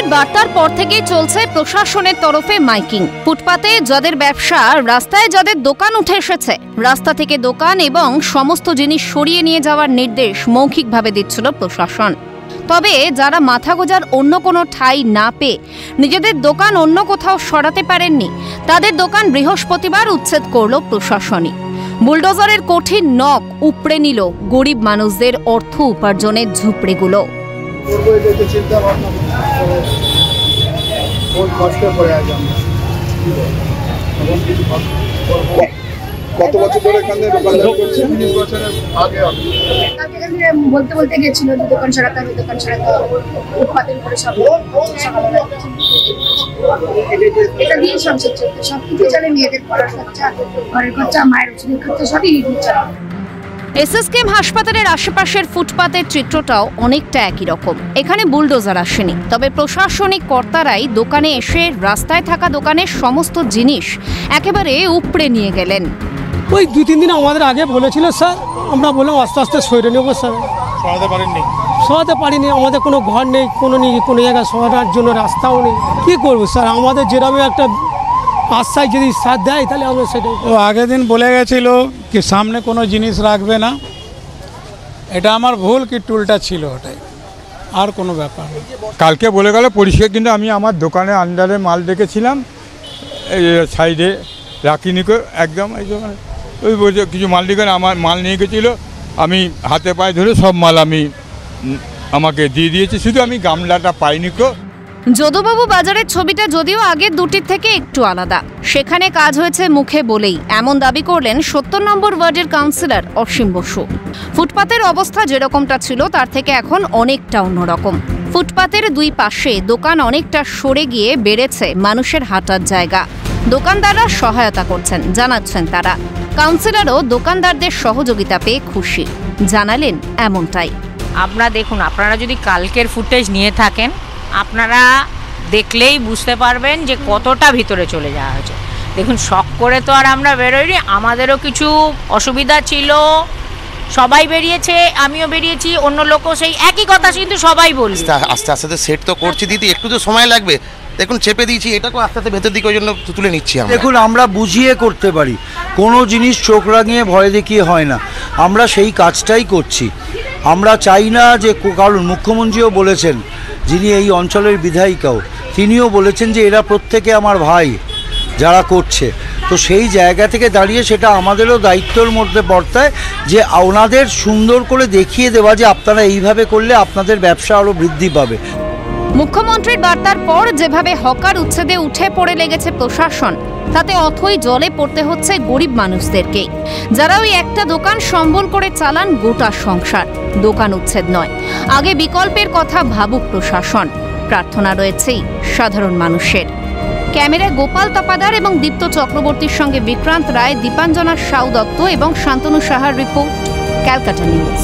মুখ্যমন্ত্রীর বার্তার পর থেকেই চলছে প্রশাসনের তরফে মাইকিং। ফুটপাতে যাদের ব্যবসা, রাস্তায় যাদের দোকান উঠে এসেছে, রাস্তা থেকে দোকান এবং সমস্ত জিনিস সরিয়ে নিয়ে যাওয়ার নির্দেশ মৌখিকভাবে দিচ্ছিল প্রশাসন। তবে যারা মাথা গোঁজার অন্য কোনো ঠাঁই না পেয়ে নিজেদের দোকান অন্য কোথাও সরাতে পারেননি, তাদের দোকান বৃহস্পতিবার উচ্ছেদ করল প্রশাসনই। বুলডোজারের কঠিন নখ উপড়ে নিল গরিব মানুষদের অর্থ উপার্জনের ঝুপড়িগুলো। কত বছর ধরে এখানে দোকানদারি করছেন? 20 বছরের আগে বলতে বলতে গেছিল যে দোকান সরাতে হবে, দোকান সরাতে হবে, উৎপাদন করে সব এটা দিয়ে সংসার চলছে। সব কিছু চলে, মেয়েদের পড়ার খরচা, ঘরের খরচা, মায়ের ওষুধের খরচা, সবই চলে। এসএসকেএম হাসপাতালের আশেপাশের ফুটপাতের চিত্রটাও অনেকটা একই রকম। এখানে বুলডোজার আসেনি, তবে প্রশাসনিক কর্তারাই দোকানে এসে রাস্তায় থাকা দোকানের সমস্ত জিনিস একেবারে উপড়ে নিয়ে গেলেন। ওই 2-3 দিন আমাদের আগে বলেছিল স্যার, আমরা বললাম আস্তে আস্তে সরে নেবো স্যার। সরাতে পারিনি, আমাদের কোনো ঘর নেই, কোনো জায়গায় সরানোর জন্য রাস্তাও নেই। কী করবো স্যার, আমাদের যেরকম একটা আশ্বাস যদি সাথ দেয় তাহলে আমরা সেটাই। ও আগের দিন বলে গেছিলো কি সামনে কোনো জিনিস রাখবে না, এটা আমার ভুল কি টুলটা ছিল ওটাই, আর কোনো ব্যাপার না। কালকে বলে গেল পরিষ্কার, কিন্তু আমি আমার দোকানে আন্ডারে মাল রেখেছিলাম, এই সাইডে রাখিনি একদম। এই ওই বলছে কিছু মাল রেখে আমার মাল নিয়ে গেছিলো, আমি হাতে পায়ে ধরে সব মাল আমাকে দিয়ে দিয়েছি, শুধু আমি গামলাটা পাইনি। যদুবাবু বাজারের ছবিটা যদিও আগের দুটির থেকে একটু আলাদা। সেখানে কাজ হয়েছে মুখে বলেই, এমন দাবি করলেন 70 নম্বর ওয়ার্ডের কাউন্সিলর অসীম বসু। ফুটপাতের অবস্থা যেরকমটা ছিল তার থেকে এখন অনেকটা অন্যরকম। ফুটপাতের দুই পাশে দোকান অনেকটা সরে গিয়ে বেড়েছে মানুষের হাঁটার জায়গা। দোকানদাররা সহায়তা করছেন, জানাচ্ছেন তারা। কাউন্সিলরও দোকানদারদের সহযোগিতা পেয়ে খুশি, জানালেন এমনটাই। আপনারা দেখুন, আপনারা যদি কালকের ফুটেজ নিয়ে থাকেন, আপনারা দেখলেই বুঝতে পারবেন যে কতটা ভিতরে চলে যাওয়া হয়েছে। দেখুন, শখ করে তো আর আমরা বেরোইনি, আমাদেরও কিছু অসুবিধা ছিল, সবাই বেরিয়েছে, আমিও বেরিয়েছি, অন্য লোকও সেই একই কথা কিন্তু সবাই বলছে। আস্তে আস্তে তো সেট তো করছি দিদি, একটু তো সময় লাগবে। দেখুন চেপে দিয়েছি, এটাকেও আস্তে আস্তে ভেতর দিকে ওই জন্য তুলে নিচ্ছি। দেখুন, আমরা বুঝিয়ে করতে পারি, কোনো জিনিস চোখ রাঙিয়ে ভয় দেখিয়ে হয় না, আমরা সেই কাজটাই করছি। আমরা চাই না যে, কারণ মুখ্যমন্ত্রীও বলেছেন, যিনি এই অঞ্চলের বিধায়িকাও, তিনিও বলেছেন যে এরা প্রত্যেকে আমার ভাই যারা করছে। তো সেই জায়গা থেকে দাঁড়িয়ে সেটা আমাদেরও দায়িত্বের মধ্যে বর্তায় যে ওনাদের সুন্দর করে দেখিয়ে দেওয়া যে আপনারা এইভাবে করলে আপনাদের ব্যবসা আরও বৃদ্ধি পাবে। মুখ্যমন্ত্রীর বার্তার পর যেভাবে হকার উচ্ছেদে উঠে পড়ে লেগেছে প্রশাসন, তাতে অথই জলে পড়তে হচ্ছে গরিব মানুষদেরকে, যারা ওই একটা দোকান সম্বল করে চালান গোটা সংসার। দোকান উচ্ছেদ নয়, আগে বিকল্পের কথা ভাবুক প্রশাসন। প্রার্থনা রয়েছেই সাধারণ মানুষের। ক্যামেরায় গোপাল তপাদার এবং দীপ্ত চক্রবর্তীর সঙ্গে বিক্রান্ত রায়, দীপাঞ্জনা সাউ দত্ত এবং শান্তনু সাহার রিপোর্ট, ক্যালকাটা নিউজ।